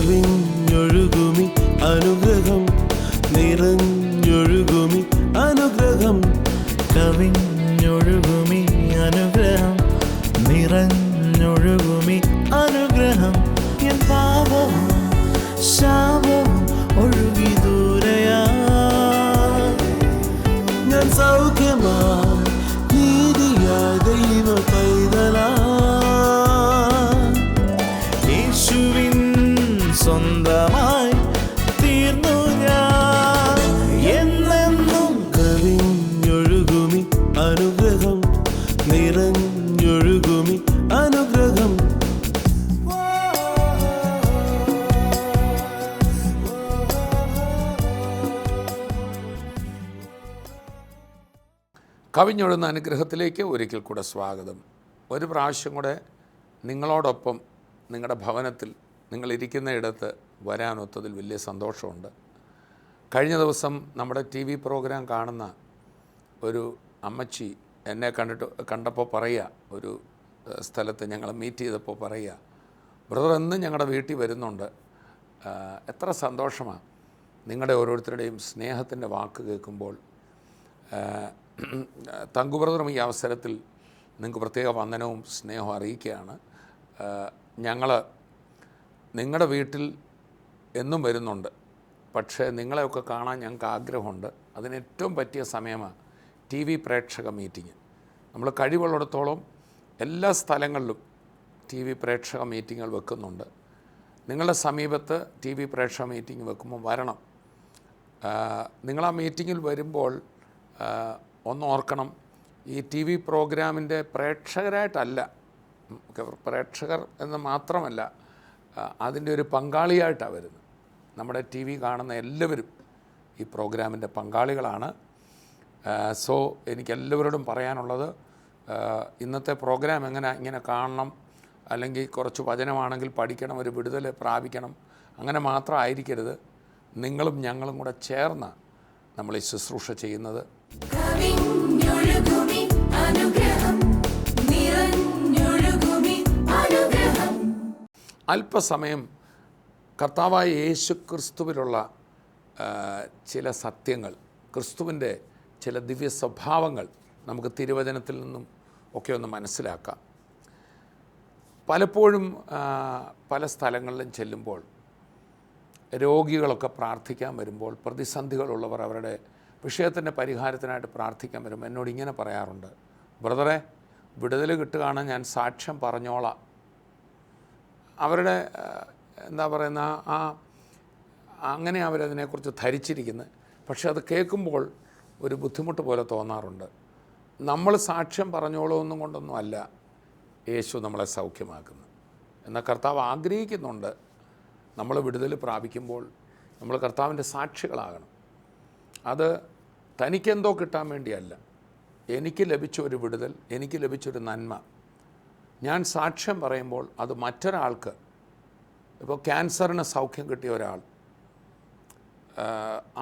കവിഞ്ഞൊഴുകുമി അനുഗ്രഹം നിറഞ്ഞൊഴുകുമി അനുഗ്രഹം കവിഞ്ഞൊഴുകുമി അനുഗ്രഹം നിറഞ്ഞൊഴുകുമി അനുഗ്രഹം എൻ പാപവും ശാപവും ഒഴുകി ദൂരയാ ഞാൻ സൗഖ്യമാ നീതിയാ ദൈവ പൈതലാ യേശുവിൻ സ്വന്തമായി തീർന്നു ഞാൻ എന്നെന്നും. കവിഞ്ഞൊഴുകുമി അനുഗ്രഹം നിറഞ്ഞൊഴുകുമി അനുഗ്രഹം കവിഞ്ഞൊഴുന്ന അനുഗ്രഹത്തിലേക്ക് ഒരിക്കൽ കൂടെ സ്വാഗതം. ഒരു പ്രാവശ്യം കൂടെ നിങ്ങളോടൊപ്പം നിങ്ങളുടെ ഭവനത്തിൽ നിങ്ങളിരിക്കുന്ന ഇടത്ത് വരാനൊത്തതിൽ വലിയ സന്തോഷമുണ്ട്. കഴിഞ്ഞ ദിവസം നമ്മുടെ TV പ്രോഗ്രാം കാണുന്ന ഒരു അമ്മച്ചി എന്നെ കണ്ടപ്പോൾ പറയുക, ഒരു സ്ഥലത്ത് ഞങ്ങൾ മീറ്റ് ചെയ്തപ്പോൾ പറയുക, ബ്രദർ എന്നും ഞങ്ങളുടെ വീട്ടിൽ വരുന്നുണ്ട്, എത്ര സന്തോഷമാണ് നിങ്ങളുടെ ഓരോരുത്തരുടെയും സ്നേഹത്തിൻ്റെ വാക്ക് കേൾക്കുമ്പോൾ. തങ്കു ബ്രദറും ഈ അവസരത്തിൽ നിങ്ങൾക്ക് പ്രത്യേക വന്ദനവും സ്നേഹവും അറിയിക്കുകയാണ്. ഞങ്ങൾ നിങ്ങളുടെ വീട്ടിൽ എന്നും വരുന്നുണ്ട്, പക്ഷേ നിങ്ങളെയൊക്കെ കാണാൻ ഞങ്ങൾക്ക് ആഗ്രഹമുണ്ട്. അതിന് ഏറ്റവും പറ്റിയ സമയമാണ് TV പ്രേക്ഷക മീറ്റിംഗ്. നമ്മൾ കഴിവുള്ളിടത്തോളം എല്ലാ സ്ഥലങ്ങളിലും TV പ്രേക്ഷക മീറ്റിങ്ങുകൾ വെക്കുന്നുണ്ട്. നിങ്ങളുടെ സമീപത്ത് TV പ്രേക്ഷക മീറ്റിംഗ് വെക്കുമ്പോൾ വരണം. നിങ്ങളാ മീറ്റിങ്ങിൽ വരുമ്പോൾ ഒന്ന് ഓർക്കണം, ഈ TV പ്രോഗ്രാമിൻ്റെ പ്രേക്ഷകരായിട്ടല്ല, പ്രേക്ഷകർ എന്ന് മാത്രമല്ല, അതിൻ്റെ ഒരു പങ്കാളിയായിട്ടാണ് വരുന്നത്. നമ്മുടെ TV കാണുന്ന എല്ലാവരും ഈ പ്രോഗ്രാമിൻ്റെ പങ്കാളികളാണ്. സോ എനിക്കെല്ലാവരോടും പറയാനുള്ളത്, ഇന്നത്തെ പ്രോഗ്രാം ഇങ്ങനെ കാണണം, അല്ലെങ്കിൽ കുറച്ച് വചനമാണെങ്കിൽ പഠിക്കണം, ഒരു വിടുതൽ പ്രാപിക്കണം, അങ്ങനെ മാത്രം ആയിരിക്കരുത്. നിങ്ങളും ഞങ്ങളും കൂടെ ചേർന്ന് നമ്മൾ ഈ ശുശ്രൂഷ ചെയ്യുന്നത്. അല്പസമയം കർത്താവായ യേശു ക്രിസ്തുവിലുള്ള ചില സത്യങ്ങൾ, ക്രിസ്തുവിൻ്റെ ചില ദിവ്യ സ്വഭാവങ്ങൾ നമുക്ക് തിരുവചനത്തിൽ നിന്നും ഒക്കെ ഒന്ന് മനസ്സിലാക്കാം. പലപ്പോഴും പല സ്ഥലങ്ങളിലും ചെല്ലുമ്പോൾ രോഗികളൊക്കെ പ്രാർത്ഥിക്കാൻ വരുമ്പോൾ, പ്രതിസന്ധികളുള്ളവർ അവരുടെ വിഷയത്തിൻ്റെ പരിഹാരത്തിനായിട്ട് പ്രാർത്ഥിക്കാൻ വരുമ്പോൾ എന്നോട് ഇങ്ങനെ പറയാറുണ്ട്, ബ്രദറെ വിടുതൽ കിട്ടുകയാണ്, ഞാൻ സാക്ഷ്യം പറഞ്ഞോളാം. അവരുടെ എന്താ പറയുന്ന അങ്ങനെ അവരതിനെക്കുറിച്ച് ധരിച്ചിരിക്കുന്നത്. പക്ഷെ അത് കേൾക്കുമ്പോൾ ഒരു ബുദ്ധിമുട്ട് പോലെ തോന്നാറുണ്ട്. നമ്മൾ സാക്ഷ്യം പറഞ്ഞോളൂന്നും കൊണ്ടൊന്നും അല്ല യേശു നമ്മളെ സൗഖ്യമാക്കുന്നത്. എന്നാൽ കർത്താവ് ആഗ്രഹിക്കുന്നുണ്ട് നമ്മൾ വിടുതൽ പ്രാപിക്കുമ്പോൾ നമ്മൾ കർത്താവിൻ്റെ സാക്ഷികളാകണം. അത് തനിക്കെന്തോ കിട്ടാൻ വേണ്ടിയല്ല, എനിക്ക് ലഭിച്ച ഒരു വിടുതൽ, എനിക്ക് ലഭിച്ചൊരു നന്മ ഞാൻ സാക്ഷ്യം പറയുമ്പോൾ അത് മറ്റൊരാൾക്ക്, ഇപ്പോൾ ക്യാൻസറിന് സൗഖ്യം കിട്ടിയ ഒരാൾ,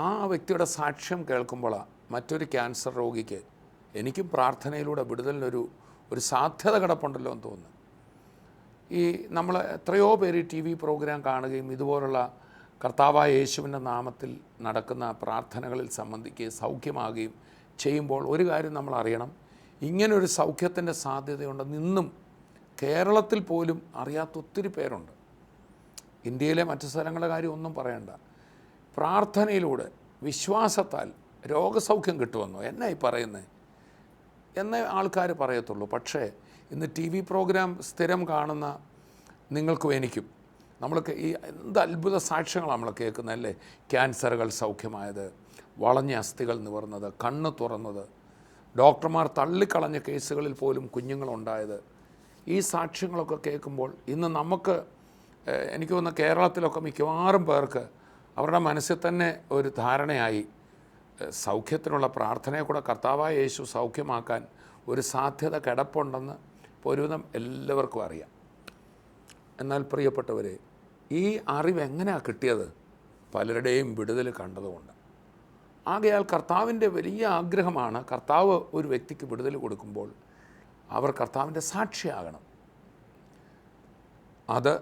ആ വ്യക്തിയുടെ സാക്ഷ്യം കേൾക്കുമ്പോഴാണ് മറ്റൊരു ക്യാൻസർ രോഗിക്ക് എനിക്കും പ്രാർത്ഥനയിലൂടെ വിടുതലിനൊരു സാധ്യത കിടപ്പുണ്ടല്ലോ എന്ന് തോന്നുന്നു. ഈ നമ്മൾ എത്രയോ പേര് TV പ്രോഗ്രാം കാണുകയും ഇതുപോലുള്ള കർത്താവായ യേശുവിൻ്റെ നാമത്തിൽ നടക്കുന്ന പ്രാർത്ഥനകളിൽ സംബന്ധിക്കുകയും സൗഖ്യമാകുകയും ചെയ്യുമ്പോൾ ഒരു കാര്യം നമ്മൾ അറിയണം, ഇങ്ങനൊരു സൗഖ്യത്തിൻ്റെ സാധ്യതയുണ്ടെന്ന് ഇന്നും കേരളത്തിൽ പോലും അറിയാത്ത ഒത്തിരി പേരുണ്ട്. ഇന്ത്യയിലെ മറ്റു സ്ഥലങ്ങളുടെ കാര്യം ഒന്നും പറയണ്ട. പ്രാർത്ഥനയിലൂടെ വിശ്വാസത്താൽ രോഗസൗഖ്യം കിട്ടുമെന്നോ എന്നാ ഈ പറയുന്നത് എന്നേ ആൾക്കാർ പറയത്തുള്ളൂ. പക്ഷേ ഇന്ന് TV പ്രോഗ്രാം സ്ഥിരം കാണുന്ന നിങ്ങൾക്കും എനിക്കും നമ്മൾക്ക് ഈ എന്ത് അത്ഭുത സാക്ഷ്യങ്ങളാണ് നമ്മൾ കേൾക്കുന്നത് അല്ലേ. ക്യാൻസറുകൾ സൗഖ്യമായത്, വളഞ്ഞ അസ്ഥികൾ നിവർന്നത്, കണ്ണ് തുറന്നത്, ഡോക്ടർമാർ തള്ളിക്കളഞ്ഞ കേസുകളിൽ പോലും കുഞ്ഞുങ്ങളുണ്ടായത്. ഈ സാക്ഷ്യങ്ങളൊക്കെ കേൾക്കുമ്പോൾ ഇന്ന് നമുക്ക്, എനിക്ക് തോന്നുന്നു കേരളത്തിലൊക്കെ മിക്കവാറും പേർക്ക് അവരുടെ മനസ്സിൽ തന്നെ ഒരു ധാരണയായി സൗഖ്യത്തിനുള്ള പ്രാർത്ഥനയെ കൂടെ കർത്താവായ യേശു സൗഖ്യമാക്കാൻ ഒരു സാധ്യത കിടപ്പുണ്ടെന്ന് ഇപ്പോൾ ഒരുവിധം എല്ലാവർക്കും അറിയാം. എന്നാൽ പ്രിയപ്പെട്ടവരെ, ഈ അറിവ് എങ്ങനെയാണ് കിട്ടിയത്? പലരുടെയും വിടുതൽ കണ്ടതുകൊണ്ട്. ആകയാൽ കർത്താവിൻ്റെ വലിയ ആഗ്രഹമാണ്, കർത്താവ് ഒരു വ്യക്തിക്ക് വിടുതൽ കൊടുക്കുമ്പോൾ അവർ കർത്താവിൻ്റെ സാക്ഷിയാകണം. അത്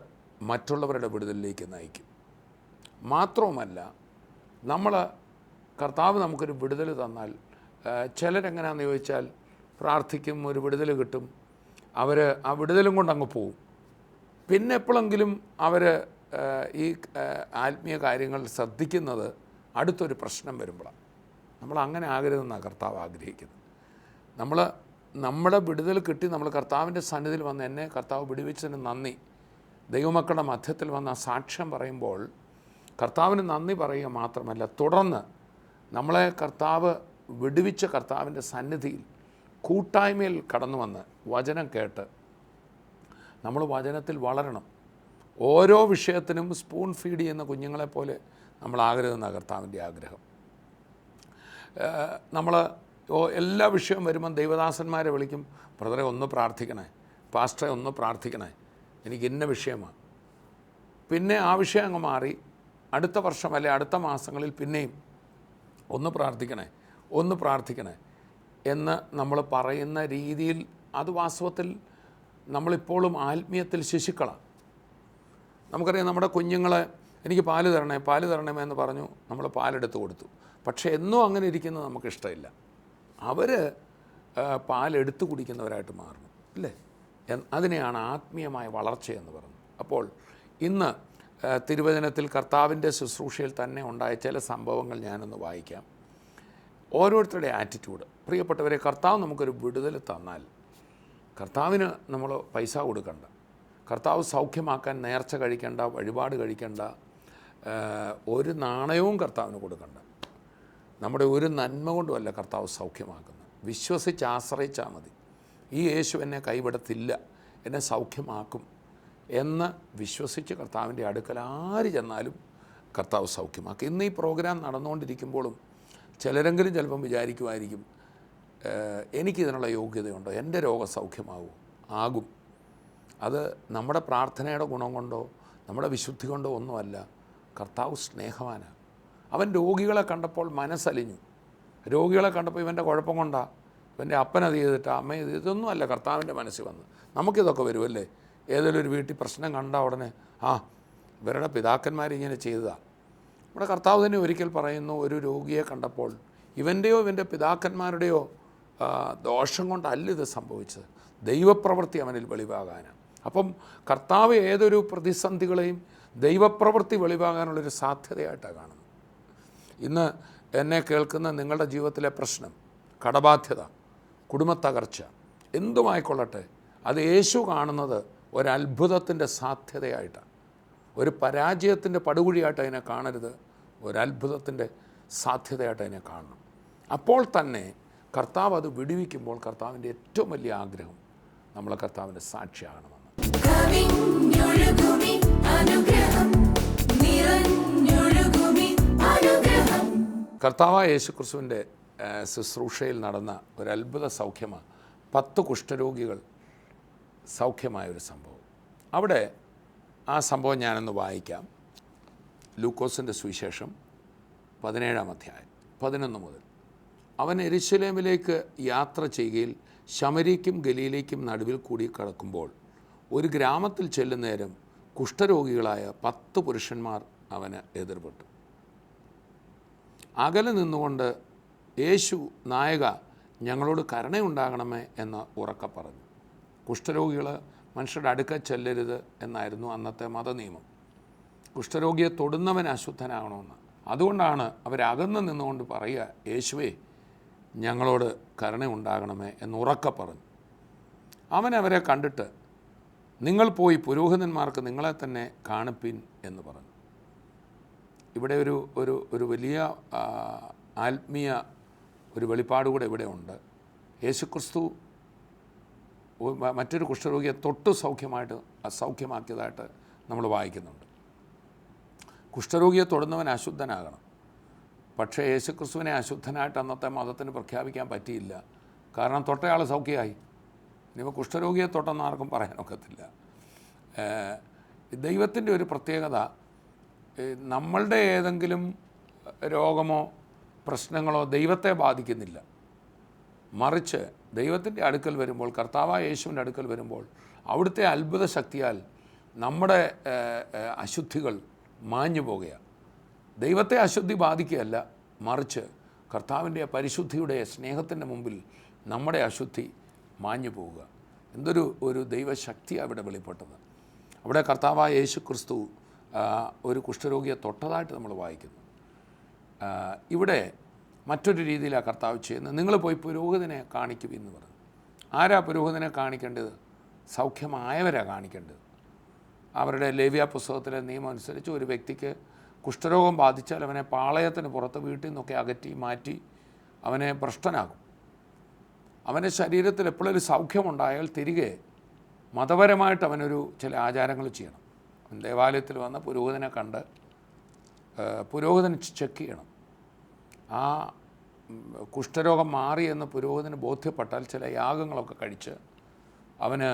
മറ്റുള്ളവരുടെ വിടുതലിലേക്ക് നയിക്കും. മാത്രവുമല്ല, നമ്മൾ കർത്താവ് നമുക്കൊരു വിടുതൽ തന്നാൽ ചിലരെങ്ങനെയാണെന്ന് ചോദിച്ചാൽ പ്രാർത്ഥിക്കും, ഒരു വിടുതൽ കിട്ടും, അവർ ആ വിടുതലും കൊണ്ട് അങ്ങ് പോവും. പിന്നെ എപ്പോഴെങ്കിലും അവർ ഈ ആത്മീയ കാര്യങ്ങൾ ശ്രദ്ധിക്കുന്നത് അടുത്തൊരു പ്രശ്നം വരുമ്പോഴാണ്. നമ്മൾ അങ്ങനെ ആകരുതെന്നാണ് കർത്താവ് ആഗ്രഹിക്കുന്നത്. നമ്മുടെ വിടുതൽ കിട്ടി നമ്മൾ കർത്താവിൻ്റെ സന്നിധിയിൽ വന്ന് എന്നെ കർത്താവ് വിടുവിച്ചതിന് നന്ദി, ദൈവമക്കളുടെ മധ്യത്തിൽ വന്ന സാക്ഷ്യം പറയുമ്പോൾ കർത്താവിന് നന്ദി പറയുക മാത്രമല്ല, തുടർന്ന് നമ്മളെ കർത്താവ് വിടുവിച്ച കർത്താവിൻ്റെ സന്നിധിയിൽ കൂട്ടായ്മയിൽ കടന്നു വന്ന് വചനം കേട്ട് നമ്മൾ വചനത്തിൽ വളരണം. ഓരോ വിഷയത്തിനും സ്പൂൺ ഫീഡ് ചെയ്യുന്ന കുഞ്ഞുങ്ങളെപ്പോലെ നമ്മളാകരുതെന്നാണ് കർത്താവിൻ്റെ ആഗ്രഹം. നമ്മൾ എല്ലാ വിഷയവും വരുമ്പം ദൈവദാസന്മാരെ വിളിക്കും, ബ്രദറെ ഒന്ന് പ്രാർത്ഥിക്കണേ, പാസ്റ്ററെ ഒന്ന് പ്രാർത്ഥിക്കണേ, എനിക്ക് ഇന്ന വിഷയമാണ്. പിന്നെ ആ വിഷയം അങ്ങ് മാറി അടുത്ത വർഷം അല്ലെ അടുത്ത മാസങ്ങളിൽ പിന്നെയും ഒന്ന് പ്രാർത്ഥിക്കണേ എന്ന് നമ്മൾ പറയുന്ന രീതിയിൽ അത് വാസ്തവത്തിൽ നമ്മളിപ്പോഴും ആത്മീയത്തിൽ ശിശുക്കളാണ്. നമുക്കറിയാം, നമ്മുടെ കുഞ്ഞുങ്ങളെ എനിക്ക് പാല് തരണമേ എന്ന് പറഞ്ഞു, നമ്മൾ പാലെടുത്ത് കൊടുത്തു. പക്ഷേ എന്നും അങ്ങനെ ഇരിക്കുന്നത് നമുക്കിഷ്ടമില്ല. അവർ പാലെടുത്ത് കുടിക്കുന്നവരായിട്ട് മാറണം, അല്ലേ? അതിനെയാണ് ആത്മീയമായ വളർച്ചയെന്ന് പറയുന്നത്. അപ്പോൾ ഇന്ന് തിരുവചനത്തിൽ കർത്താവിൻ്റെ ശുശ്രൂഷയിൽ തന്നെ ഉണ്ടായ ചില സംഭവങ്ങൾ ഞാനൊന്ന് വായിക്കാം. ഓരോരുത്തരുടെ ആറ്റിറ്റ്യൂഡ്. പ്രിയപ്പെട്ടവരെ, കർത്താവ് നമുക്കൊരു വിടുതൽ തന്നാൽ കർത്താവിന് നമ്മൾ പൈസ കൊടുക്കണ്ട, കർത്താവ് സൗഖ്യമാക്കാൻ നേർച്ച കഴിക്കേണ്ട, വഴിപാട് കഴിക്കേണ്ട, ഒരു നാണയവും കർത്താവിന് കൊടുക്കണ്ട. നമ്മുടെ ഒരു നന്മ കൊണ്ടുമല്ല കർത്താവ് സൗഖ്യമാക്കുന്നത്. വിശ്വസിച്ച് ആശ്രയിച്ചാൽ മതി. ഈ യേശു എന്നെ കൈവിടത്തില്ല, എന്നെ സൗഖ്യമാക്കും എന്ന് വിശ്വസിച്ച് കർത്താവിൻ്റെ അടുക്കൽ ആര് ചെന്നാലും കർത്താവ് സൗഖ്യമാക്കും. ഇന്ന് ഈ പ്രോഗ്രാം നടന്നുകൊണ്ടിരിക്കുമ്പോഴും ചിലരെങ്കിലും ചിലപ്പം വിചാരിക്കുമായിരിക്കും, എനിക്കിതിനുള്ള യോഗ്യതയുണ്ടോ, എൻ്റെ രോഗസൗഖ്യമാകുമോ? ആകും. അത് നമ്മുടെ പ്രാർത്ഥനയുടെ ഗുണം കൊണ്ടോ നമ്മുടെ വിശുദ്ധി കൊണ്ടോ ഒന്നുമല്ല. കർത്താവ് സ്നേഹവാനാണ്. അവൻ രോഗികളെ കണ്ടപ്പോൾ മനസ്സലിഞ്ഞു. രോഗികളെ കണ്ടപ്പോൾ ഇവൻ്റെ കുഴപ്പം കൊണ്ടാണ്, ഇവൻ്റെ അപ്പനത് ചെയ്തിട്ടാ, അമ്മ ഇത് ഇതൊന്നുമല്ല കർത്താവിൻ്റെ മനസ്സിൽ വന്ന്. നമുക്കിതൊക്കെ വരുമല്ലേ? ഏതെങ്കിലും ഒരു വീട്ടിൽ പ്രശ്നം കണ്ട ഉടനെ ഇവരുടെ പിതാക്കന്മാരിങ്ങനെ ചെയ്തതാണ്. നമ്മുടെ കർത്താവ് തന്നെ ഒരിക്കൽ പറയുന്നു, ഒരു രോഗിയെ കണ്ടപ്പോൾ ഇവൻ്റെയോ ഇവൻ്റെ പിതാക്കന്മാരുടെയോ ദോഷം കൊണ്ടല്ല ഇത് സംഭവിച്ചത്, ദൈവപ്രവൃത്തി അവനിൽ വെളിവാകാനാണ്. അപ്പം കർത്താവ് ഏതൊരു പ്രതിസന്ധികളെയും ദൈവപ്രവൃത്തി വെളിവാകാനുള്ളൊരു സാധ്യതയായിട്ടാണ് കാണുന്നത്. ഇന്ന് എന്നെ കേൾക്കുന്ന നിങ്ങളുടെ ജീവിതത്തിലെ പ്രശ്നം, കടബാധ്യത, കുടുംബത്തകർച്ച, എന്തുമായിക്കൊള്ളട്ടെ, അത് യേശു കാണുന്നത് ഒരത്ഭുതത്തിൻ്റെ സാധ്യതയായിട്ടാണ്. ഒരു പരാജയത്തിൻ്റെ പടുകുഴിയായിട്ട് അതിനെ കാണരുത്, ഒരത്ഭുതത്തിൻ്റെ സാധ്യതയായിട്ട് അതിനെ കാണണം. അപ്പോൾ തന്നെ കർത്താവ് അത് വിടുവിക്കുമ്പോൾ കർത്താവിൻ്റെ ഏറ്റവും വലിയ ആഗ്രഹം നമ്മൾ കർത്താവിൻ്റെ സാക്ഷിയാകണമെന്ന്. കർത്താവായ യേശുക്രിസ്തുവിൻ്റെ ശുശ്രൂഷയിൽ നടന്ന ഒരു അത്ഭുത സൗഖ്യമാണ് 10 കുഷ്ഠരോഗികൾ സൗഖ്യമായൊരു സംഭവം. അവിടെ ആ സംഭവം ഞാനൊന്ന് വായിക്കാം. ലൂക്കോസിൻ്റെ സുവിശേഷം 17-ാം അധ്യായം 11 മുതൽ. അവൻ യെരൂശലേമിലേക്ക് യാത്ര ചെയ്യുകയിൽ ശമര്യയ്ക്കും ഗലീലയ്ക്കും നടുവിൽ കൂടി കടക്കുമ്പോൾ ഒരു ഗ്രാമത്തിൽ ചെല്ലുന്നേരം കുഷ്ഠരോഗികളായ 10 പുരുഷന്മാർ അവന് എതിർപ്പെട്ടു. അകലെ നിന്നുകൊണ്ട്, യേശു നായക, ഞങ്ങളോട് കരുണയുണ്ടാകണമേ എന്ന് ഉറക്കെ പറഞ്ഞു. കുഷ്ഠരോഗികൾ മനുഷ്യരുടെ അടുക്കൽ ചെല്ലരുത് എന്നായിരുന്നു അന്നത്തെ മതനിയമം. കുഷ്ഠരോഗിയെ തൊടുന്നവൻ അശുദ്ധനാകണമെന്ന്. അതുകൊണ്ടാണ് അവരകന്ന് നിന്നുകൊണ്ട് പറയുക, യേശുവേ ഞങ്ങളോട് കരുണയുണ്ടാകണമേ എന്ന് ഉറക്കെ പറഞ്ഞു. അവൻ അവരെ കണ്ടിട്ട്, നിങ്ങൾ പോയി പുരോഹിതന്മാർക്ക് നിങ്ങളെ തന്നെ കാണിപ്പിൻ എന്ന് പറഞ്ഞു. ഇവിടെ ഒരു വലിയ ആത്മീയ ഒരു വെളിപ്പാട് കൂടെ ഇവിടെ ഉണ്ട്. യേശുക്രിസ്തു മറ്റൊരു കുഷ്ഠരോഗിയെ തൊട്ട് സൗഖ്യമാക്കിയതായിട്ട് നമ്മൾ വായിക്കുന്നുണ്ട്. കുഷ്ഠരോഗിയെ തൊടുന്നവൻ അശുദ്ധനാകണം. പക്ഷേ യേശുക്രിസ്തുവിനെ അശുദ്ധനായിട്ട് അന്നത്തെ മതത്തിന് പ്രഖ്യാപിക്കാൻ പറ്റിയില്ല. കാരണം തൊട്ടയാൾ സൗഖ്യമായി. ഇനിയിപ്പോൾ കുഷ്ഠരോഗിയെ തൊട്ടെന്ന് ആർക്കും പറയാനൊക്കത്തില്ല. ദൈവത്തിൻ്റെ ഒരു പ്രത്യേകത, നമ്മളുടെ ഏതെങ്കിലും രോഗമോ പ്രശ്നങ്ങളോ ദൈവത്തെ ബാധിക്കുന്നില്ല. മറിച്ച് ദൈവത്തിൻ്റെ അടുക്കൽ വരുമ്പോൾ, കർത്താവായ യേശുവിൻ്റെ അടുക്കൽ വരുമ്പോൾ, അവിടുത്തെ അത്ഭുത ശക്തിയാൽ നമ്മുടെ അശുദ്ധികൾ മാഞ്ഞു പോകുകയാണ്. ദൈവത്തെ അശുദ്ധി ബാധിക്കുകയല്ല, മറിച്ച് കർത്താവിൻ്റെ പരിശുദ്ധിയുടെ സ്നേഹത്തിൻ്റെ മുമ്പിൽ നമ്മുടെ അശുദ്ധി മാഞ്ഞു പോവുക. ഒരു ദൈവശക്തിയാണ് അവിടെ വെളിപ്പെട്ടത്. അവിടെ കർത്താവായ യേശു ക്രിസ്തു ഒരു കുഷ്ഠരോഗിയെ തൊട്ടതായിട്ട് നമ്മൾ വായിക്കുന്നു. ഇവിടെ മറ്റൊരു രീതിയിലാണ് കർത്താവ് ചെയ്യുന്നത്. നിങ്ങൾ പോയി പുരോഹിതനെ കാണിക്കുമെന്ന് പറഞ്ഞു. ആരാ പുരോഹിതനെ കാണിക്കേണ്ടത്? സൗഖ്യമായവരാണ് കാണിക്കേണ്ടത്. അവരുടെ ലേവ്യ പുസ്തകത്തിലെ നിയമം അനുസരിച്ച് ഒരു വ്യക്തിക്ക് കുഷ്ഠരോഗം ബാധിച്ചാൽ അവനെ പാളയത്തിന് പുറത്ത് വീട്ടിൽ നിന്നൊക്കെ അകറ്റി മാറ്റി അവനെ ഭ്രഷ്ടനാകും. അവൻ്റെ ശരീരത്തിൽ എപ്പോഴൊരു സൗഖ്യമുണ്ടായാൽ തിരികെ മതപരമായിട്ട് അവനൊരു ചില ആചാരങ്ങൾ ചെയ്യണം. ദേവാലയത്തിൽ വന്ന് പുരോഹിതനെ കണ്ട് പുരോഹിതൻ ചെക്ക് ചെയ്യണം. ആ കുഷ്ഠരോഗം മാറിയെന്ന് പുരോഹിതന് ബോധ്യപ്പെട്ടാൽ ചില യാഗങ്ങളൊക്കെ കഴിച്ച് അവന്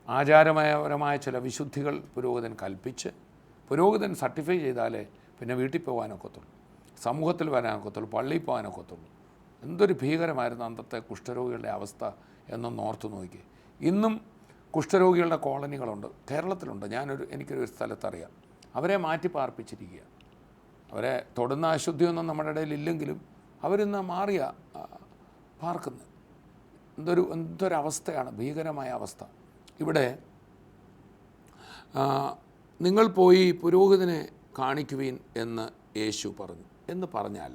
ആചാരപരമായ ചില വിശുദ്ധികൾ പുരോഹിതൻ കൽപ്പിച്ച് പുരോഹിതൻ സർട്ടിഫൈ ചെയ്താലേ പിന്നെ വീട്ടിൽ പോകാനൊക്കത്തുള്ളൂ, സമൂഹത്തിൽ വരാനൊക്കത്തുള്ളൂ, പള്ളിയിൽ പോകാനൊക്കത്തുള്ളൂ. എന്തൊരു ഭീകരമായിരുന്നു അന്നത്തെ കുഷ്ഠരോഗികളുടെ അവസ്ഥ എന്നൊന്ന് ഓർത്തു നോക്കി. ഇന്നും കുഷ്ഠരോഗികളുടെ കോളനികളുണ്ട്, കേരളത്തിലുണ്ട്. എനിക്കൊരു സ്ഥലത്തറിയാം. അവരെ മാറ്റി പാർപ്പിച്ചിരിക്കുക. അവരെ തൊടുന്ന അശുദ്ധിയൊന്നും നമ്മുടെ ഇടയിൽ ഇല്ലെങ്കിലും അവരിന്ന് മാറിയ പാർക്കുന്നത്. എന്തൊരവസ്ഥയാണ്, ഭീകരമായ അവസ്ഥ. ഇവിടെ നിങ്ങൾ പോയി പുരോഹിതനെ കാണിക്കുവീൻ എന്ന് യേശു പറഞ്ഞു എന്ന് പറഞ്ഞാൽ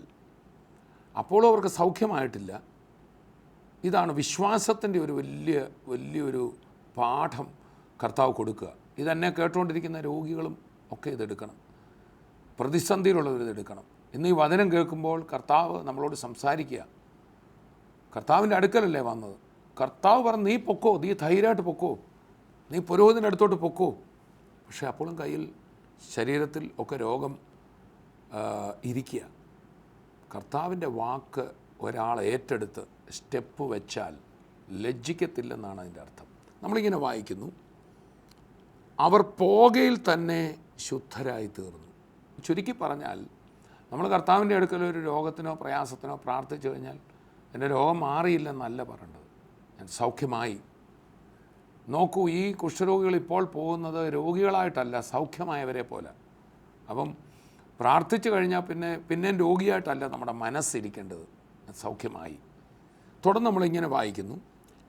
അപ്പോൾ അവർക്ക് സൗഖ്യമായിട്ടില്ല. ഇതാണ് വിശ്വാസത്തിൻ്റെ ഒരു വലിയൊരു പാഠം കർത്താവ് കൊടുക്കുക. ഇതെന്നെ കേട്ടുകൊണ്ടിരിക്കുന്ന രോഗികളും ഒക്കെ ഇതെടുക്കണം, പ്രതിസന്ധിയിലുള്ളവരിതെടുക്കണം. ഇന്ന് ഈ വചനം കേൾക്കുമ്പോൾ കർത്താവ് നമ്മളോട് സംസാരിക്കുക. കർത്താവിൻ്റെ അടുക്കലല്ലേ വന്നത്. കർത്താവ് പറഞ്ഞു, നീ പൊക്കോ, നീ ധൈര്യമായിട്ട് പൊക്കോ, നീ പുരോഹിതൻ്റെ അടുത്തോട്ട് പൊക്കോ. പക്ഷേ അപ്പോഴും കയ്യിൽ ശരീരത്തിൽ ഒക്കെ രോഗം ഇരിക്കുക. കർത്താവിൻ്റെ വാക്ക് ഒരാൾ ഏറ്റെടുത്ത് സ്റ്റെപ്പ് വെച്ചാൽ ലജ്ജിക്കത്തില്ലെന്നാണ് അതിൻ്റെ അർത്ഥം. നമ്മളിങ്ങനെ വായിക്കുന്നു, അവർ പോകയിൽ തന്നെ ശുദ്ധരായി തീർന്നു. ചുരുക്കി പറഞ്ഞാൽ നമ്മൾ കർത്താവിൻ്റെ അടുക്കൽ ഒരു രോഗത്തിനോ പ്രയാസത്തിനോ പ്രാർത്ഥിച്ചു കഴിഞ്ഞാൽ എൻ്റെ രോഗം മാറിയില്ലെന്നല്ല പറയേണ്ടത്, ഞാൻ സൗഖ്യമായി. നോക്കൂ, ഈ കുഷ്ഠരോഗികൾ ഇപ്പോൾ പോകുന്നത് രോഗികളായിട്ടല്ല, സൗഖ്യമായവരെ പോലെ. അപ്പം പ്രാർത്ഥിച്ചു കഴിഞ്ഞാൽ പിന്നെയും രോഗിയായിട്ടല്ല നമ്മുടെ മനസ്സിരിക്കേണ്ടത്, സൗഖ്യമായി. തുടർന്ന് നമ്മളിങ്ങനെ വായിക്കുന്നു,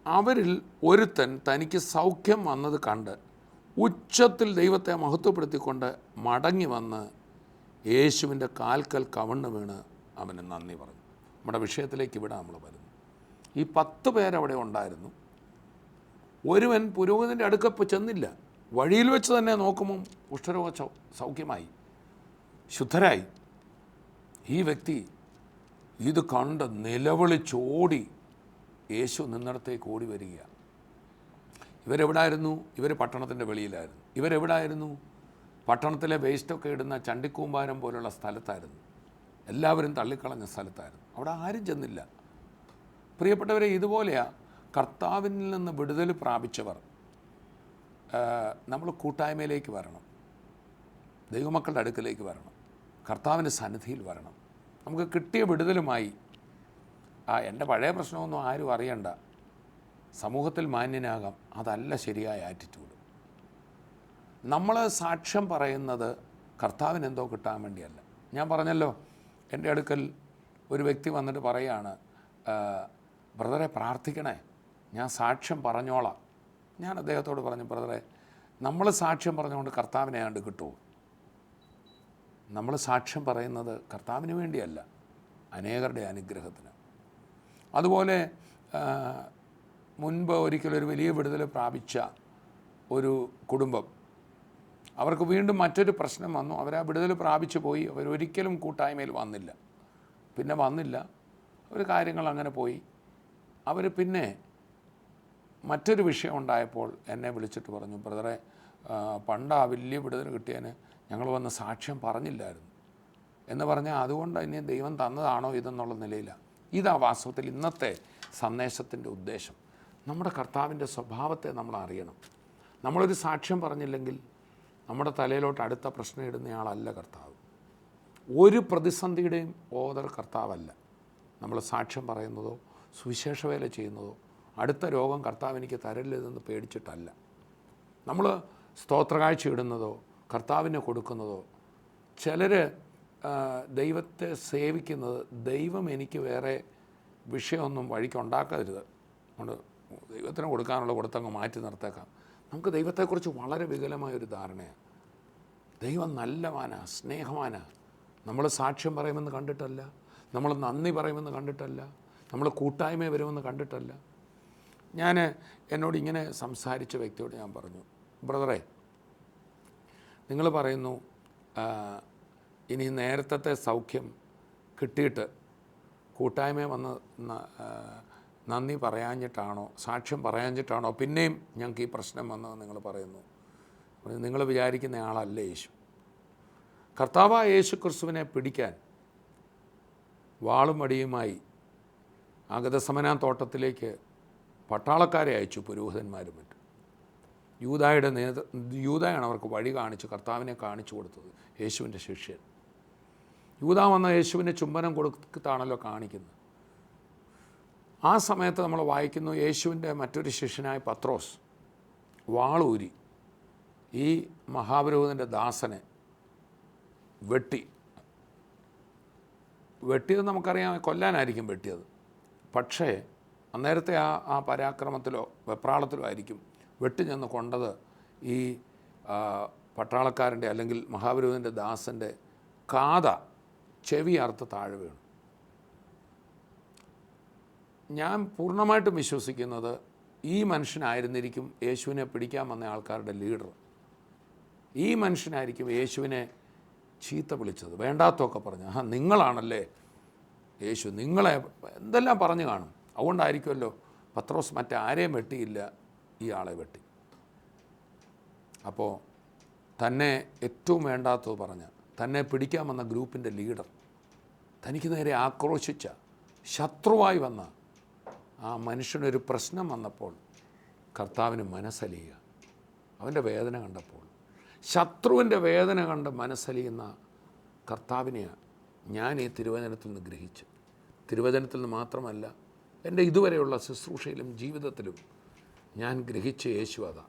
അവരിൽ ഒരുത്തൻ തനിക്ക് സൗഖ്യം വന്നത് കണ്ട് ഉച്ചത്തിൽ ദൈവത്തെ മഹത്വപ്പെടുത്തിക്കൊണ്ട് മടങ്ങി വന്ന് യേശുവിൻ്റെ കാൽക്കൽ കവണ്ണ് വീണ് അവന് നന്ദി പറഞ്ഞു. നമ്മുടെ വിഷയത്തിലേക്ക് ഇവിടെ നമ്മൾ വരുന്നു. ഈ 10 പേരവിടെ ഉണ്ടായിരുന്നു. ഒരുവൻ പുരോഹിതൻ്റെ അടുക്കൽ ചെന്നില്ല. വഴിയിൽ വെച്ച് തന്നെ നോക്കുമ്പം കുഷ്ഠരോഗ സൗഖ്യമായി, ശുദ്ധരായി. ഈ വ്യക്തി ഇത് കണ്ട് നിലവിളിച്ചോടി യേശു നിന്നിടത്തേക്ക് ഓടി വരിക. ഇവരെവിടായിരുന്നു? ഇവർ പട്ടണത്തിൻ്റെ വെളിയിലായിരുന്നു. ഇവരെവിടായിരുന്നു? പട്ടണത്തിലെ വേസ്റ്റൊക്കെ ഇടുന്ന ചണ്ടിക്കൂമ്പാരം പോലുള്ള സ്ഥലത്തായിരുന്നു. എല്ലാവരും തള്ളിക്കളഞ്ഞ സ്ഥലത്തായിരുന്നു. അവിടെ ആരും ചെന്നില്ല. പ്രിയപ്പെട്ടവരെ, ഇതുപോലെയാണ് കർത്താവിൽ നിന്ന് വിടുതൽ പ്രാപിച്ചവർ നമ്മൾ കൂട്ടായ്മയിലേക്ക് വരണം, ദൈവമക്കളുടെ അടുക്കലേക്ക് വരണം, കർത്താവിൻ്റെ സന്നിധിയിൽ വരണം. നമുക്ക് കിട്ടിയ വിടുതലുമായി എൻ്റെ പഴയ പ്രശ്നമൊന്നും ആരും അറിയണ്ട, സമൂഹത്തിൽ മാന്യനാകാം, അതല്ല ശരിയായ ആറ്റിറ്റ്യൂഡ്. നമ്മൾ സാക്ഷ്യം പറയുന്നത് കർത്താവിന് എന്തോ കിട്ടാൻ വേണ്ടിയല്ല. ഞാൻ പറഞ്ഞല്ലോ, എൻ്റെ അടുക്കൽ ഒരു വ്യക്തി വന്നിട്ട് പറയുകയാണ്, ബ്രദറെ പ്രാർത്ഥിക്കണേ, ഞാൻ സാക്ഷ്യം പറഞ്ഞോളാം. ഞാൻ അദ്ദേഹത്തോട് പറഞ്ഞു, ബ്രദറെ, നമ്മൾ സാക്ഷ്യം പറഞ്ഞുകൊണ്ട് കർത്താവിനെ കണ്ട് കിട്ടുമോ? നമ്മൾ സാക്ഷ്യം പറയുന്നത് കർത്താവിന് വേണ്ടിയല്ല, അനേകരുടെ അനുഗ്രഹത്തിന്. അതുപോലെ മുൻപ് ഒരിക്കലൊരു വലിയ വിടുതൽ പ്രാപിച്ച ഒരു കുടുംബം, അവർക്ക് വീണ്ടും മറ്റൊരു പ്രശ്നം വന്നു. അവർ ആ വിടുതൽ പ്രാപിച്ചു പോയി. അവരൊരിക്കലും കൂട്ടായ്മയിൽ വന്നില്ല, പിന്നെ വന്നില്ല. ഒരു കാര്യങ്ങൾ അങ്ങനെ പോയി. അവർ പിന്നെ മറ്റൊരു വിഷയം ഉണ്ടായപ്പോൾ എന്നെ വിളിച്ചിട്ട് പറഞ്ഞു, ബ്രദറെ, പണ്ട് ആ വലിയ വിടുതൽ കിട്ടിയതിന് ഞങ്ങൾ വന്ന് സാക്ഷ്യം പറഞ്ഞില്ലായിരുന്നു എന്ന് പറഞ്ഞാൽ അതുകൊണ്ട് ഇനി ദൈവം തന്നതാണോ ഇതെന്നുള്ള നിലയിലാണ്. ഇതാ വാസ്തവത്തിൽ ഇന്നത്തെ സന്ദേശത്തിൻ്റെ ഉദ്ദേശം. നമ്മുടെ കർത്താവിൻ്റെ സ്വഭാവത്തെ നമ്മൾ അറിയണം. നമ്മളൊരു സാക്ഷ്യം പറഞ്ഞില്ലെങ്കിൽ നമ്മുടെ തലയിലോട്ട് അടുത്ത പ്രശ്നം ഇടുന്നയാളല്ല കർത്താവ്. ഒരു പ്രതിസന്ധിയുടെയും ഓദർ കർത്താവല്ല. നമ്മൾ സാക്ഷ്യം പറയുന്നതോ സുവിശേഷ വേല ചെയ്യുന്നതോ അടുത്ത രോഗം കർത്താവ് എനിക്ക് തരരുതെന്ന് പേടിച്ചിട്ടല്ല. നമ്മൾ സ്തോത്രകാഴ്ച ഇടുന്നതോ കർത്താവിന് കൊടുക്കുന്നതോ, ചിലർ ദൈവത്തെ സേവിക്കുന്നത് ദൈവം എനിക്ക് വേറെ വിഷയമൊന്നും വഴിക്കുണ്ടാക്കരുത്, അതുകൊണ്ട് ദൈവത്തിന് കൊടുക്കാനുള്ള കൊടുത്തങ്ങ് മാറ്റി നിർത്തേക്കാം. നമുക്ക് ദൈവത്തെക്കുറിച്ച് വളരെ വികലമായൊരു ധാരണയാണ്. ദൈവം നല്ലവാനാണ്, സ്നേഹവാനാണ്. നമ്മൾ സാക്ഷ്യം പറയുമെന്ന് കണ്ടിട്ടല്ല, നമ്മൾ നന്ദി പറയുമെന്ന് കണ്ടിട്ടല്ല, നമ്മൾ കൂട്ടായ്മ വരുമെന്ന് കണ്ടിട്ടല്ല. ഞാൻ എന്നോട് ഇങ്ങനെ സംസാരിച്ച വ്യക്തിയോട് ഞാൻ പറഞ്ഞു, ബ്രദറെ, നിങ്ങൾ പറയുന്നു ഇനി നേരത്തെ സൗഖ്യം കിട്ടിയിട്ട് കൂട്ടായ്മ വന്ന് നന്ദി പറയാഞ്ഞിട്ടാണോ, സാക്ഷ്യം പറയാഞ്ഞിട്ടാണോ പിന്നെയും ഞങ്ങൾക്ക് ഈ പ്രശ്നം വന്നതെന്ന് നിങ്ങൾ പറയുന്നു. നിങ്ങൾ വിചാരിക്കുന്ന ആളല്ല യേശു. കർത്താവായ യേശു ക്രിസ്തുവിനെ പിടിക്കാൻ വാളും വടിയുമായി ഗെത്സമനാ തോട്ടത്തിലേക്ക് പട്ടാളക്കാരെ അയച്ചു, പുരോഹിതന്മാരും മറ്റും. യൂദായാണ് അവർക്ക് വഴി കാണിച്ച് കർത്താവിനെ കാണിച്ചു കൊടുത്തത്, യേശുവിൻ്റെ ശിഷ്യൻ. യൂദാ വന്ന യേശുവിനെ ചുംബനം കൊടുത്താണല്ലോ കാണിക്കുന്നത്. ആ സമയത്ത് നമ്മൾ വായിക്കുന്നു, യേശുവിൻ്റെ മറ്റൊരു ശിഷ്യനായ പത്രോസ് വാളൂരി ഈ മഹാപുരോഹിതൻ്റെ ദാസനെ വെട്ടിയത് നമുക്കറിയാം, കൊല്ലാനായിരിക്കും വെട്ടിയത്. പക്ഷേ അന്നേരത്തെ ആ പരാക്രമത്തിലോ വെപ്രാളത്തിലോ ആയിരിക്കും വെട്ടി ചെന്ന് കൊണ്ടത് ഈ പട്ടാളക്കാരൻ്റെ അല്ലെങ്കിൽ മഹാപുരോഹിതൻ്റെ ദാസൻ്റെ കാത ചെവി അറുത്ത് താഴെ വീണു. ഞാൻ പൂർണ്ണമായിട്ടും വിശ്വസിക്കുന്നത് ഈ മനുഷ്യനായിരുന്നിരിക്കും യേശുവിനെ പിടിക്കാൻ വന്ന ആൾക്കാരുടെ ലീഡർ. ഈ മനുഷ്യനായിരിക്കും യേശുവിനെ ചീത്ത വിളിച്ചത്, വേണ്ടാത്തൊക്കെ പറഞ്ഞു. നിങ്ങളാണല്ലേ യേശു, നിങ്ങളെ എന്തെല്ലാം പറഞ്ഞു കാണും. അതുകൊണ്ടായിരിക്കുമല്ലോ പത്രോസ് മറ്റാരെയും വെട്ടിയില്ല, ഈ ആളെ വെട്ടി. അപ്പോൾ തന്നെ ഏറ്റവും വേണ്ടാത്തത് പറഞ്ഞ് തന്നെ പിടിക്കാൻ വന്ന ഗ്രൂപ്പിൻ്റെ ലീഡർ, തനിക്ക് നേരെ ആക്രോശിച്ച ശത്രുവായി വന്ന ആ മനുഷ്യനൊരു പ്രശ്നം വന്നപ്പോൾ കർത്താവിന് മനസ്സലിയുക. അവൻ്റെ വേദന കണ്ടപ്പോൾ, ശത്രുവിൻ്റെ വേദന കണ്ട് മനസ്സലിയുന്ന കർത്താവിനെയാണ് ഞാൻ ഈ തിരുവചനത്തിൽ നിന്ന് ഗ്രഹിച്ച്. തിരുവചനത്തിൽ നിന്ന് മാത്രമല്ല, എൻ്റെ ഇതുവരെയുള്ള ശുശ്രൂഷയിലും ജീവിതത്തിലും ഞാൻ ഗ്രഹിച്ച യേശു അതാ.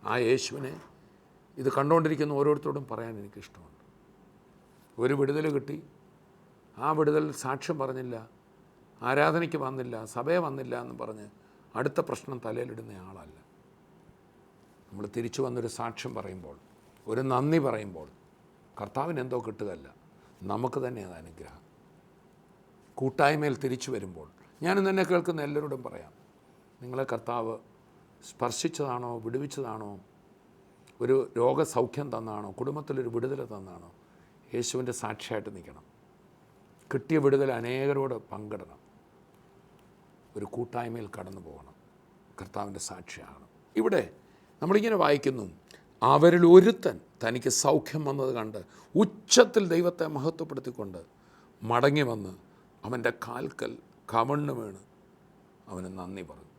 ആ യേശുവിനെ ഇത് കണ്ടുകൊണ്ടിരിക്കുന്ന ഓരോരുത്തരോടും പറയാൻ എനിക്കിഷ്ടമുണ്ട്. ഒരു വിടുതൽ കിട്ടി, ആ വിടുതൽ സാക്ഷ്യം പറഞ്ഞില്ല, ആരാധനയ്ക്ക് വന്നില്ല, സഭയെ വന്നില്ല എന്ന് പറഞ്ഞ് അടുത്ത പ്രശ്നം തലയിലിടുന്ന ആളല്ല. നമ്മൾ തിരിച്ചു വന്നൊരു സാക്ഷ്യം പറയുമ്പോൾ, ഒരു നന്ദി പറയുമ്പോൾ കർത്താവിന് എന്തോ കിട്ടുകയല്ല, നമുക്ക് തന്നെ അത് അനുഗ്രഹം. കൂട്ടായ്മയിൽ തിരിച്ചു വരുമ്പോൾ ഞാനും തന്നെ കേൾക്കുന്ന എല്ലാവരോടും പറയാം, നിങ്ങളെ കർത്താവ് സ്പർശിച്ചതാണോ, വിടുവിച്ചതാണോ, ഒരു രോഗസൗഖ്യം തന്നാണോ, കുടുംബത്തിലൊരു വിടുതൽ തന്നാണോ, യേശുവിൻ്റെ സാക്ഷിയായിട്ട് നിൽക്കണം. കിട്ടിയ വിടുതൽ അനേകരോട് പങ്കിടണം. ഒരു കൂട്ടായ്മയിൽ കടന്നു പോകണം, കർത്താവിൻ്റെ സാക്ഷിയാണ്. ഇവിടെ നമ്മളിങ്ങനെ വായിക്കുന്നു, അവരിൽ ഒരുത്തൻ തനിക്ക് സൗഖ്യം വന്നത് കണ്ട് ഉച്ചത്തിൽ ദൈവത്തെ മഹത്വപ്പെടുത്തിക്കൊണ്ട് മടങ്ങി വന്ന് അവൻ്റെ കാൽക്കൽ കമണ്ണ് വീണ് അവന് നന്ദി പറഞ്ഞു.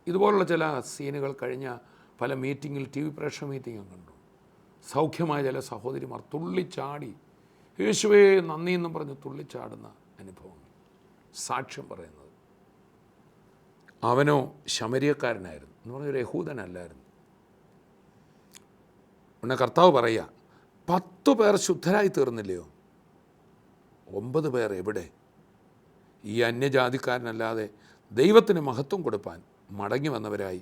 ഇതുപോലുള്ള ചില സീനുകൾ കഴിഞ്ഞ പല മീറ്റിങ്ങിൽ, ടി വി പ്രേക്ഷക മീറ്റിംഗ് കണ്ടു. സൗഖ്യമായ ചില സഹോദരിമാർ തുള്ളിച്ചാടി യേശുവേ നന്ദി എന്നും പറഞ്ഞ് തുള്ളിച്ചാടുന്ന അനുഭവങ്ങൾ, സാക്ഷ്യം പറയുന്നത്. അവനോ ശമരിയക്കാരനായിരുന്നു, എന്ന് പറഞ്ഞൊരു യഹൂദനല്ലായിരുന്നു. പിന്നെ കർത്താവ് പറയുക, 10 പേർ ശുദ്ധരായി തീർന്നില്ലയോ? 9 പേർ എവിടെ? ഈ അന്യജാതിക്കാരനല്ലാതെ ദൈവത്തിന് മഹത്വം കൊടുപ്പാൻ മടങ്ങി വന്നവരായി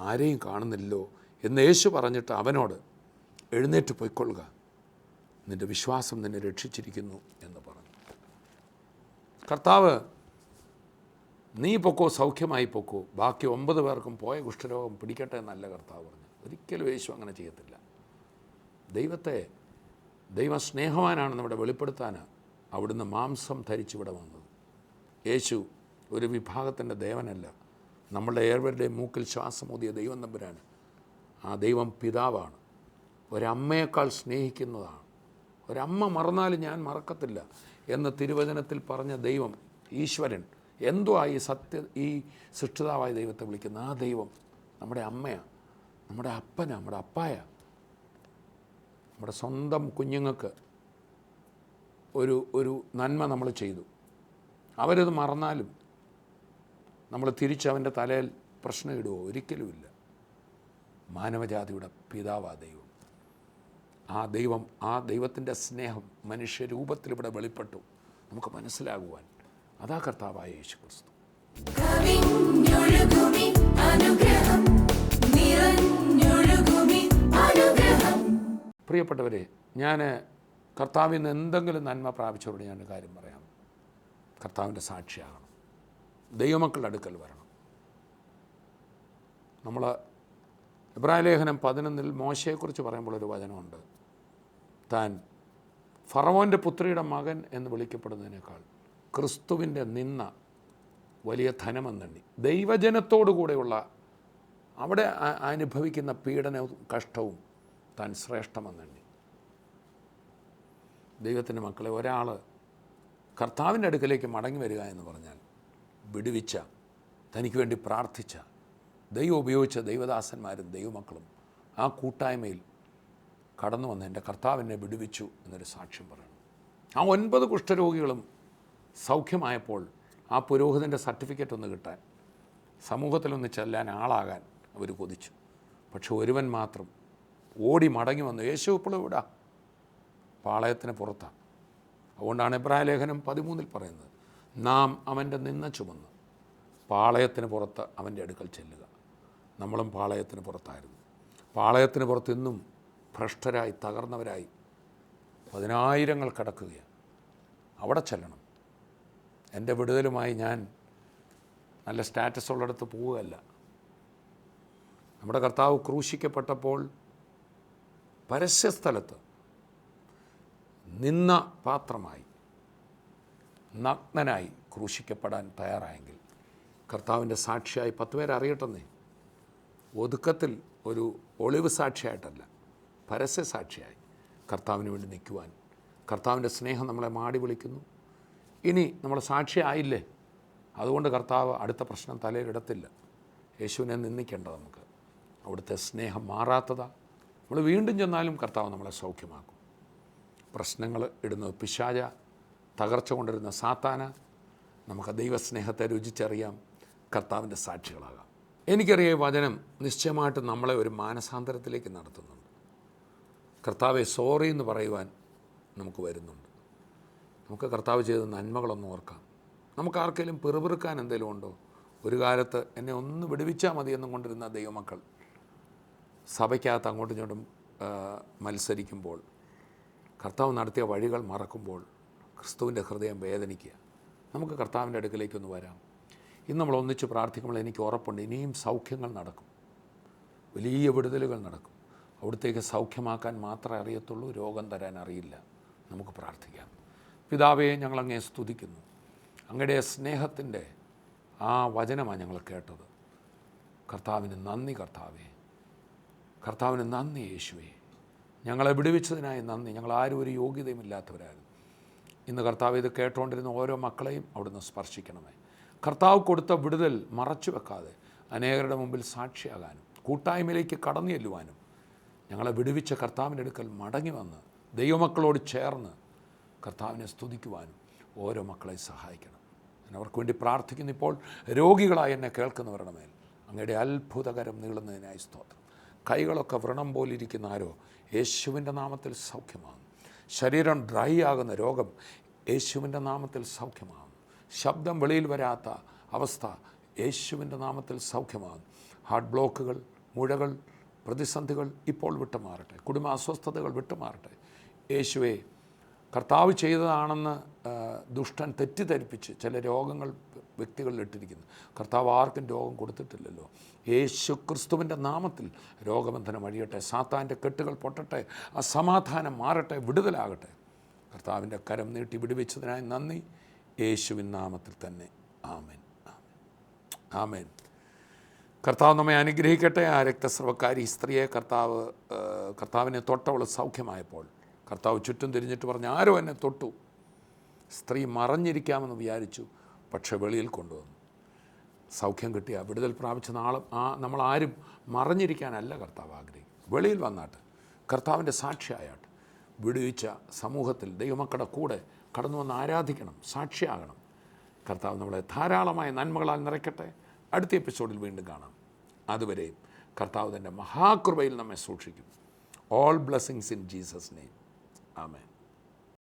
ആരെയും കാണുന്നില്ലല്ലോ എന്ന് യേശു പറഞ്ഞിട്ട് അവനോട്, എഴുന്നേറ്റ് പോയിക്കൊള്ളുക, നിൻ്റെ വിശ്വാസം നിന്നെ രക്ഷിച്ചിരിക്കുന്നു എന്ന് പറഞ്ഞു. കർത്താവ്, നീ പൊക്കോ, സൗഖ്യമായി പൊക്കോ, ബാക്കി 9 പേർക്കും പോയ കുഷ്ഠരോഗം പിടിക്കട്ടെ എന്നല്ല കർത്താവ് പറഞ്ഞു. ഒരിക്കലും യേശു അങ്ങനെ ചെയ്യത്തില്ല. ദൈവം സ്നേഹവാനാണെന്ന് ഇവിടെ വെളിപ്പെടുത്താനാണ് അവിടുന്ന് മാംസം ധരിച്ചിവിടെ വന്നത്. യേശു ഒരു വിഭാഗത്തിൻ്റെ ദേവനല്ല, നമ്മളുടെ ഏവരുടെയും മൂക്കിൽ ശ്വാസമൂതിയ ദൈവം തമ്പുരാന്. ആ ദൈവം പിതാവാണ്, ഒരമ്മയേക്കാൾ സ്നേഹിക്കുന്നതാണ്. ഒരമ്മ മറന്നാലും ഞാൻ മറക്കത്തില്ല എന്ന് തിരുവചനത്തിൽ പറഞ്ഞ ദൈവം, ഈശ്വരൻ, എന്തോ ഈ സൃഷ്ടിതാവായ ദൈവത്തെ വിളിക്കുന്ന ആ ദൈവം നമ്മുടെ അമ്മയാണ്, നമ്മുടെ അപ്പനാണ്, നമ്മുടെ അപ്പായാണ്. നമ്മുടെ സ്വന്തം കുഞ്ഞുങ്ങൾക്ക് ഒരു നന്മ നമ്മൾ ചെയ്തു, അവരത് മറന്നാലും നമ്മൾ തിരിച്ചവൻ്റെ തലയിൽ പ്രശ്നം ഇടുവോ? ഒരിക്കലുമില്ല. മാനവജാതിയുടെ പിതാവാ ദൈവം. ആ ദൈവത്തിൻ്റെ സ്നേഹം മനുഷ്യരൂപത്തിൽ ഇവിടെ വെളിപ്പെട്ടു നമുക്ക് മനസ്സിലാകുവാൻ. അതാ കർത്താവായ യേശു ക്രിസ്തു. കവിഞ്ഞൊഴുകുമി അനുഗ്രഹം, നിറഞ്ഞൊഴുകുമി അനുഗ്രഹം. പ്രിയപ്പെട്ടവരെ, ഞാൻ കർത്താവിൽ നിന്ന് എന്തെങ്കിലും നന്മ പ്രാപിച്ചവരോട് ഞാനൊരു കാര്യം പറയാം. കർത്താവിൻ്റെ സാക്ഷിയാകണം, ദൈവമക്കളുടെ അടുക്കൽ വരണം. നമ്മൾ എബ്രായ ലേഖനം 11 മോശയെക്കുറിച്ച് പറയുമ്പോൾ ഒരു വചനമുണ്ട്. താൻ ഫറവോൻ്റെ പുത്രിയുടെ മകൻ എന്ന് വിളിക്കപ്പെടുന്നതിനേക്കാൾ ക്രിസ്തുവിൻ്റെ നിന്ന വലിയ ധനമെന്നെണ്ണി. ദൈവജനത്തോടു കൂടെയുള്ള അവിടെ അനുഭവിക്കുന്ന പീഡനവും കഷ്ടവും താൻ ശ്രേഷ്ഠമെന്നെണ്ണി. ദൈവത്തിൻ്റെ മക്കളെ, ഒരാൾ കർത്താവിൻ്റെ അടുക്കലേക്ക് മടങ്ങി വരിക എന്ന് പറഞ്ഞാൽ വിടുവിച്ച, തനിക്ക് വേണ്ടി പ്രാർത്ഥിച്ച, ദൈവം ഉപയോഗിച്ച ദൈവദാസന്മാരും ദൈവമക്കളും ആ കൂട്ടായ്മയിൽ കടന്നു വന്ന് എൻ്റെ കർത്താവിനെ വിടുവിച്ചു എന്നൊരു സാക്ഷ്യം പറയണം. ആ 9 കുഷ്ഠരോഗികളും സൗഖ്യമായപ്പോൾ ആ പുരോഹിതൻ്റെ സർട്ടിഫിക്കറ്റ് ഒന്ന് കിട്ടാൻ, സമൂഹത്തിലൊന്ന് ചെല്ലാൻ, ആളാകാൻ അവർ കൊതിച്ചു. പക്ഷെ ഒരുവൻ മാത്രം ഓടി മടങ്ങി വന്നു. യേശു ഇപ്പോഴും ഇവിടെ പാളയത്തിന് പുറത്താണ്. അതുകൊണ്ടാണ് എബ്രായ ലേഖനം 13 പറയുന്നത്, നാം അവൻ്റെ നിന്ന ചുമന്ന് പാളയത്തിന് പുറത്ത് അവൻ്റെ അടുക്കൽ ചെല്ലുക. നമ്മളും പാളയത്തിന് പുറത്തായിരുന്നു. പാളയത്തിന് പുറത്ത് ഇന്നും ഭ്രഷ്ടരായി തകർന്നവരായി 10,000 കിടക്കുകയാണ്. അവിടെ ചെല്ലണം. എൻ്റെ വിടുതലുമായി ഞാൻ നല്ല സ്റ്റാറ്റസ് ഉള്ളിടത്ത് പോവുകയല്ല. നമ്മുടെ കർത്താവ് ക്രൂശിക്കപ്പെട്ടപ്പോൾ പരസ്യസ്ഥലത്ത് നിന്ന പാത്രമായി നഗ്നനായി ക്രൂശിക്കപ്പെടാൻ തയ്യാറായെങ്കിൽ കർത്താവിൻ്റെ സാക്ഷിയായി 10 പേരെ അറിയട്ടെന്നേ. ഒതുക്കത്തിൽ ഒരു ഒളിവ് സാക്ഷിയായിട്ടല്ല, പരസ്യ സാക്ഷിയായി കർത്താവിന് വേണ്ടി നിൽക്കുവാൻ കർത്താവിൻ്റെ സ്നേഹം നമ്മളെ മാടി വിളിക്കുന്നു. ഇനി നമ്മൾ സാക്ഷിയായില്ലേ, അതുകൊണ്ട് കർത്താവ് അടുത്ത പ്രശ്നം തലയിലിടത്തില്ല. യേശുവിനെ നിന്ദിക്കേണ്ട നമുക്ക്. അവിടുത്തെ സ്നേഹം മാറാത്തതാ. നമ്മൾ വീണ്ടും ചെന്നാലും കർത്താവ് നമ്മളെ സൗഖ്യമാക്കും. പ്രശ്നങ്ങൾ ഇടുന്നത് പിശാച, തകർച്ച കൊണ്ടിരുന്ന സാത്താന. നമുക്ക് ദൈവസ്നേഹത്തെ രുചിച്ചറിയാം, കർത്താവിൻ്റെ സാക്ഷികളാകാം. എനിക്കറിയാം, വചനം നിശ്ചയമായിട്ട് നമ്മളെ ഒരു മാനസാന്തരത്തിലേക്ക് നടത്തുന്നുണ്ട്. കർത്താവെ സോറി എന്ന് പറയുവാൻ നമുക്ക് വരുന്നുണ്ട്. നമുക്ക് കർത്താവ് ചെയ്ത നന്മകളൊന്നും ഓർക്കാം. നമുക്ക് ആർക്കെങ്കിലും പിറുപിറുക്കാൻ എന്തെങ്കിലും ഉണ്ടോ? ഒരു കാലത്ത് എന്നെ ഒന്ന് വിടുവിച്ചാൽ മതി എന്നും കൊണ്ടിരുന്ന ദൈവമക്കൾ സഭയ്ക്കകത്ത് അങ്ങോട്ടും ഇങ്ങോട്ടും മത്സരിക്കുമ്പോൾ, കർത്താവ് നടത്തിയ വഴികൾ മറക്കുമ്പോൾ ക്രിസ്തുവിൻ്റെ ഹൃദയം വേദനിക്കുക. നമുക്ക് കർത്താവിൻ്റെ അടുക്കലേക്കൊന്ന് വരാം. ഇന്ന് നമ്മൾ ഒന്നിച്ച് പ്രാർത്ഥിക്കുമ്പോൾ എനിക്ക് ഉറപ്പുണ്ട് ഇനിയും സൗഖ്യങ്ങൾ നടക്കും, വലിയ വിടുതലുകൾ നടക്കും. അവിടത്തേക്ക് സൗഖ്യമാക്കാൻ മാത്രമേ അറിയത്തുള്ളൂ, രോഗം തരാൻ അറിയില്ല. നമുക്ക് പ്രാർത്ഥിക്കാം. പിതാവേ, ഞങ്ങളങ്ങേ സ്തുതിക്കുന്നു. അങ്ങയുടെ സ്നേഹത്തിൻ്റെ ആ വചനമാണ് ഞങ്ങൾ കേട്ടത്. കർത്താവിന് നന്ദി. കർത്താവിന് നന്ദി യേശുവേ. ഞങ്ങളെ വിടുവിച്ചതിനായി നന്ദി. ഞങ്ങളാരും ഒരു യോഗ്യതയുമില്ലാത്തവരായിരുന്നു. ഇന്ന് കർത്താവ് ഇത് കേട്ടുകൊണ്ടിരുന്ന ഓരോ മക്കളെയും അവിടുന്ന് സ്പർശിക്കണമേ. കർത്താവ് കൊടുത്ത വിടുതൽ മറച്ചു വെക്കാതെ അനേകരുടെ മുമ്പിൽ സാക്ഷിയാകാനും കൂട്ടായ്മയിലേക്ക് കടന്നു ചെല്ലുവാനും ഞങ്ങളെ വിടുവിച്ച കർത്താവിൻ്റെ അടുക്കൽ മടങ്ങി വന്ന് ദൈവമക്കളോട് ചേർന്ന് കർത്താവിനെ സ്തുതിക്കുവാനും ഓരോ മക്കളെ സഹായിക്കണം. ഞാൻ അവർക്ക് വേണ്ടി പ്രാർത്ഥിക്കുന്നു. ഇപ്പോൾ രോഗികളായി എന്നെ കേൾക്കുന്നവരുടെ മേൽ അങ്ങയുടെ അത്ഭുതകരം നീളുന്നതിനായി സ്തോത്രം. കൈകളൊക്കെ വ്രണം പോലിരിക്കുന്ന ആരോ യേശുവിൻ്റെ നാമത്തിൽ സൗഖ്യമാകും. ശരീരം ഡ്രൈ ആകുന്ന രോഗം യേശുവിൻ്റെ നാമത്തിൽ സൗഖ്യമാകും. ശബ്ദം വെളിയിൽ വരാത്ത അവസ്ഥ യേശുവിൻ്റെ നാമത്തിൽ സൗഖ്യമാകും. ഹാർട്ട് ബ്ലോക്കുകൾ, മുഴകൾ, പ്രതിസന്ധികൾ ഇപ്പോൾ വിട്ടുമാറട്ടെ. കുടുംബ അസ്വസ്ഥതകൾ വിട്ടുമാറട്ടെ. യേശുവേ, കർത്താവ് ചെയ്തതാണെന്ന് ദുഷ്ടൻ തെറ്റിദ്ധരിപ്പിച്ച് ചില രോഗങ്ങൾ വ്യക്തികളിലിട്ടിരിക്കുന്നു. കർത്താവ് ആർക്കും രോഗം കൊടുത്തിട്ടില്ലല്ലോ. യേശു ക്രിസ്തുവിൻ്റെ നാമത്തിൽ രോഗബന്ധനം അഴിയട്ടെ. സാത്താൻ്റെ കെട്ടുകൾ പൊട്ടട്ടെ. അസമാധാനം മാറട്ടെ. വിടുതലാകട്ടെ. കർത്താവിൻ്റെ കരം നീട്ടി വിടുവിച്ചതിനായി നന്ദി. യേശുവിൻ നാമത്തിൽ തന്നെ ആമേൻ. ആമേൻ. കർത്താവ് നമ്മെ അനുഗ്രഹിക്കട്ടെ. ആ രക്തസ്രവക്കാരി സ്ത്രീയെ കർത്താവിനെ തൊട്ടവൾ സൗഖ്യമായപ്പോൾ കർത്താവ് ചുറ്റും തിരിഞ്ഞിട്ട് പറഞ്ഞു, ആരോ എന്നെ തൊട്ടു. സ്ത്രീ മറഞ്ഞിരിക്കാമെന്ന് വിചാരിച്ചു, പക്ഷെ വെളിയിൽ കൊണ്ടുവന്നു. സൗഖ്യം കിട്ടിയ വിടുതൽ പ്രാപിച്ച നാളും നമ്മളാരും മറഞ്ഞിരിക്കാനല്ല കർത്താവ് ആഗ്രഹിക്കും. വെളിയിൽ വന്നാട്ട് കർത്താവിൻ്റെ സാക്ഷിയായാട്ട് വിടുവിച്ച സമൂഹത്തിൽ ദൈവമക്കളുടെ കൂടെ കടന്നു വന്ന് ആരാധിക്കണം, സാക്ഷിയാകണം. കർത്താവ് നമ്മളെ ധാരാളമായ നന്മകളാൽ നിറയ്ക്കട്ടെ. അടുത്ത എപ്പിസോഡിൽ വീണ്ടും കാണാം. അതുവരെയും കർത്താവ് തൻ്റെ മഹാകൃപയിൽ നമ്മെ സൂക്ഷിക്കും. All blessings in Jesus' name. Amen.